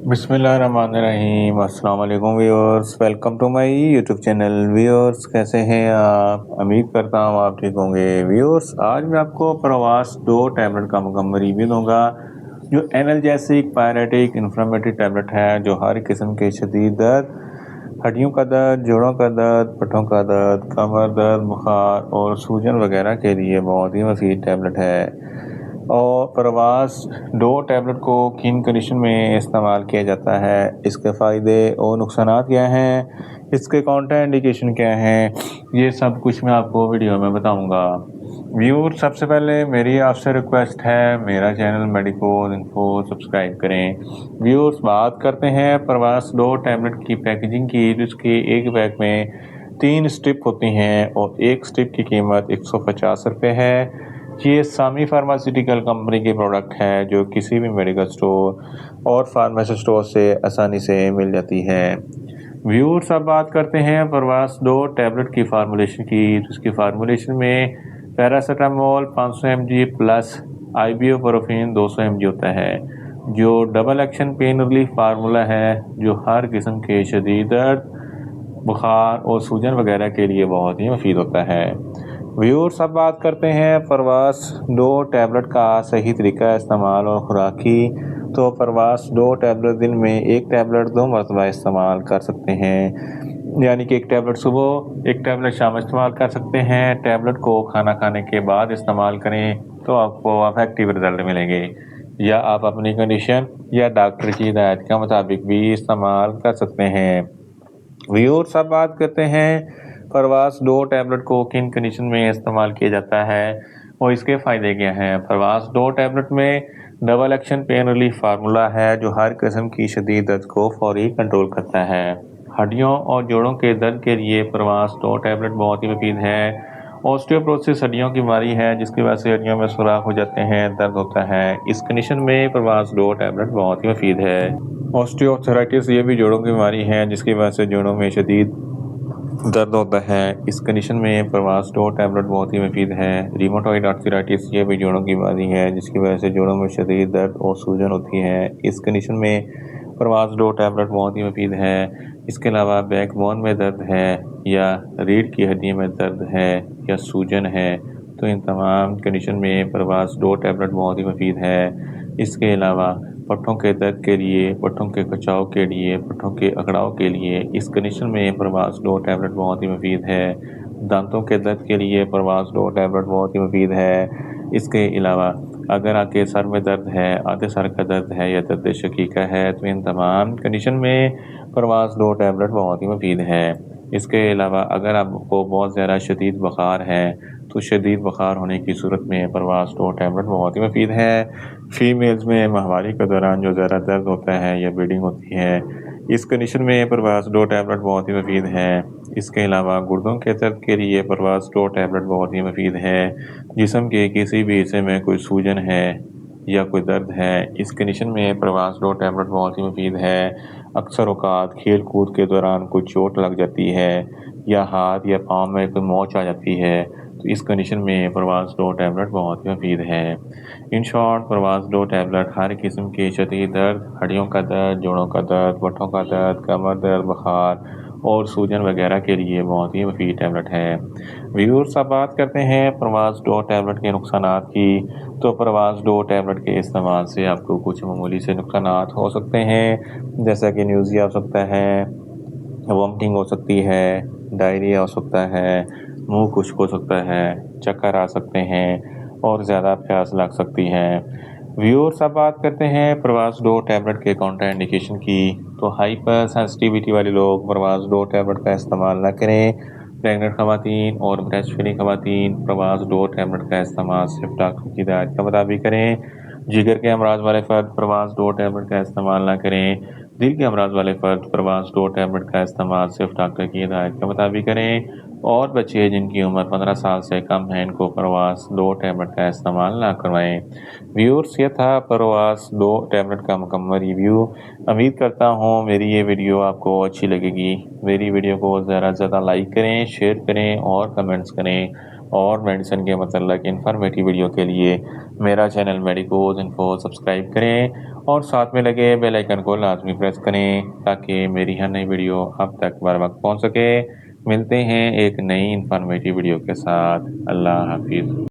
बिस्मिल्लाहिर्रहमानिर्रहीम। अस्सलाम वालेकुम viewers, welcome to my YouTube channel. Viewers कैसे हैं आप? उम्मीद करता हूँ आप ठीक होंगे। व्यूअर्स आज मैं आपको प्रवास 2 टैबलेट का मुकम्मल रिव्यू दूंगा जो एनाल्जेसिक पायरेटिक इन्फ्लेमेटरी टैबलेट है जो हर किस्म के शदीद दर्द, हड्डियों का दर्द, जोड़ों का दर्द, पट्टों का दर्द, कमर दर्द, बुखार और सूजन वगैरह के लिए बहुत ही मुफीद टैबलेट है। और प्रवास 2 टैबलेट को किन कंडीशन में इस्तेमाल किया जाता है, इसके फ़ायदे और नुकसानात क्या हैं, इसके काउंटर इंडिकेशन क्या हैं, ये सब कुछ मैं आपको वीडियो में बताऊंगा। व्यूअर सबसे पहले मेरी आपसे रिक्वेस्ट है, मेरा चैनल मेडिको इन्फो सब्सक्राइब करें। व्यूअर्स बात करते हैं प्रवास 2 टैबलेट की पैकेजिंग की, जिसके एक पैक में 3 स्ट्रिप होती हैं और एक स्ट्रिप की कीमत 150 रुपये है। ये सामी फार्मास्यूटिकल कंपनी की प्रोडक्ट है जो किसी भी मेडिकल स्टोर और फार्मेसी स्टोर से आसानी से मिल जाती है। व्यूअर्स अब बात करते हैं प्रवास 2 टैबलेट की फार्मूलेशन की। इसकी फार्मूलेशन में paracetamol 500 mg plus ibuprofen 200 mg होता है, जो double action pain relief formula है जो हर किस्म के शदीद दर्द, बुखार और सूजन वगैरह के लिए बहुत ही मुफीद होता है। व्यूअर्स अब बात करते हैं प्रवास 2 टैबलेट का सही तरीका इस्तेमाल और खुराकी। तो प्रवास 2 टैबलेट दिन में 1 टैबलेट 2 मरतबा इस्तेमाल कर सकते हैं, यानी कि 1 टैबलेट सुबह 1 टैबलेट शाम इस्तेमाल कर सकते हैं। टैबलेट को खाना खाने के बाद इस्तेमाल करें तो आपको अफेक्टिव रिजल्ट मिलेंगे, या आप अपनी कंडीशन या डॉक्टर की हिदायत के मुताबिक भी इस्तेमाल कर सकते हैं। व्यूअर्स अब बात करते हैं प्रवास 2 टैबलेट को किन कंडीशन में इस्तेमाल किया जाता है और इसके फ़ायदे क्या हैं। प्रवास 2 टैबलेट में double action pain relief formula है जो हर किस्म की शदीद दर्द को फौरी कंट्रोल करता है। हड्डियों और जोड़ों के दर्द के लिए प्रवास 2 टैबलेट बहुत ही मुफीद है। ऑस्टियोपोरोसिस हड्डियों की बीमारी है जिसकी वजह से हड्डियों में सुराख हो जाते हैं, दर्द होता है। इस कंडीशन में प्रवास 2 टैबलेट बहुत ही मुफीद है। ऑस्टियोआर्थराइटिस ये भी जोड़ों की बीमारी है जिसकी वजह से जोड़ों में शदीद दर्द होता है। इस कंडीशन में प्रवास 2 टैबलेट बहुत ही मुफीद है। रिमोटॉइड आर्थराइटिस ये भी जोड़ों की बीमारी है जिसकी वजह से जोड़ों में शदीद दर्द और सूजन होती है। इस कंडीशन में प्रवास 2 टैबलेट बहुत ही मुफीद है। इसके अलावा बैकबोन में दर्द है या रीढ़ की हड्डी में दर्द है या सूजन है, तो इन तमाम कंडीशन में प्रवास 2 टैबलेट बहुत ही मुफीद है। इसके अलावा पट्टों के दर्द के लिए, पट्टों के खिंचाव के लिए, पट्टों के अकड़ाव के लिए इस कंडीशन में प्रवास 2 टैबलेट बहुत ही मुफीद है। दांतों के दर्द के लिए प्रवास 2 टैबलेट बहुत ही मुफीद है। इसके अलावा अगर आपके सर में दर्द है, आधे सर का दर्द है या दर्द शकीका है, तो इन तमाम कंडीशन में प्रवास 2 टैबलेट बहुत ही मुफीद है। इसके अलावा अगर आपको बहुत ज़्यादा शदीद बुखार है तो शदीद बुखार होने की सूरत में प्रवास 2 टैबलेट बहुत ही मुफीद है। फीमेल्स में माहवारी के दौरान जो ज़्यादा दर्द होता है या ब्लीडिंग होती है, इस कंडीशन में प्रवास 2 टैबलेट बहुत ही मुफीद है। इसके अलावा गुर्दों के दर्द के लिए प्रवास 2 टैबलेट बहुत ही मुफीद है। जिस्म के किसी भी हिस्से में कोई सूजन है या कोई दर्द है, इस कंडीशन में प्रवास 2 टैबलेट बहुत ही मुफीद है। अक्सर औकात खेल कूद के दौरान कोई चोट लग जाती है या हाथ या पाँव में कोई मोच आ जाती है, तो इस कंडीशन में प्रवास 2 टैबलेट बहुत ही मुफीद है। इन शॉर्ट प्रवास 2 टैबलेट हर किस्म के शदीद दर्द, हड्डियों का दर्द, जोड़ों का दर्द, पट्टों का दर्द, कमर दर्द, बुखार और सूजन वगैरह के लिए बहुत ही मुफीद टैबलेट है। व्यूअर्स अब बात करते हैं प्रवास 2 टैबलेट के नुकसानात की। तो प्रवास 2 टैबलेट के इस्तेमाल से आपको कुछ मामूली से नुकसानात हो सकते हैं, जैसा कि न्यूज़िया हो सकता है, वॉमिटिंग हो सकती है, डायरिया हो सकता है, मुंह खुश्क हो सकता है, चक्कर आ सकते हैं और ज़्यादा प्यास लग सकती है। व्यूअर्स अब बात करते हैं प्रवास 2 टैबलेट के काउंटर इंडिकेशन की। तो हाइपर सेंसिटिविटी वाले लोग प्रवास 2 टैबलेट का इस्तेमाल न करें। प्रेग्नेंट खवातीन और ब्रेस्ट फीडिंग खवातीन प्रवास 2 टैबलेट का इस्तेमाल सिर्फ डॉक्टर की हिदायत के मुताबिक करें। जिगर के अमराज वाले फ़र्द प्रवास 2 टैबलेट का इस्तेमाल न करें। दिल के अमराज वाले फ़र्द प्रवास 2 टैबलेट का इस्तेमाल सिर्फ डॉक्टर की हिदायत के मुताबिक करें। और बच्चे जिनकी उम्र 15 साल से कम है, इनको प्रवास 2 टैबलेट का इस्तेमाल ना करवाएं। व्यूअर्स ये था प्रवास 2 टैबलेट का मुकम्मल रिव्यू। उम्मीद करता हूँ मेरी ये वीडियो आपको अच्छी लगेगी। मेरी वीडियो को ज़्यादा से ज़्यादा लाइक करें, शेयर करें और कमेंट्स करें। اور میڈیسن کے متعلق انفارمیٹیو ویڈیو کے لیے میرا چینل میڈیکوز انفو سبسکرائب کریں اور ساتھ میں لگے بیل آئیکن کو لازمی پریس کریں تاکہ میری ہر نئی ویڈیو اب تک بر وقت پہنچ سکے۔ ملتے ہیں ایک نئی انفارمیٹیو ویڈیو کے ساتھ۔ اللہ حافظ۔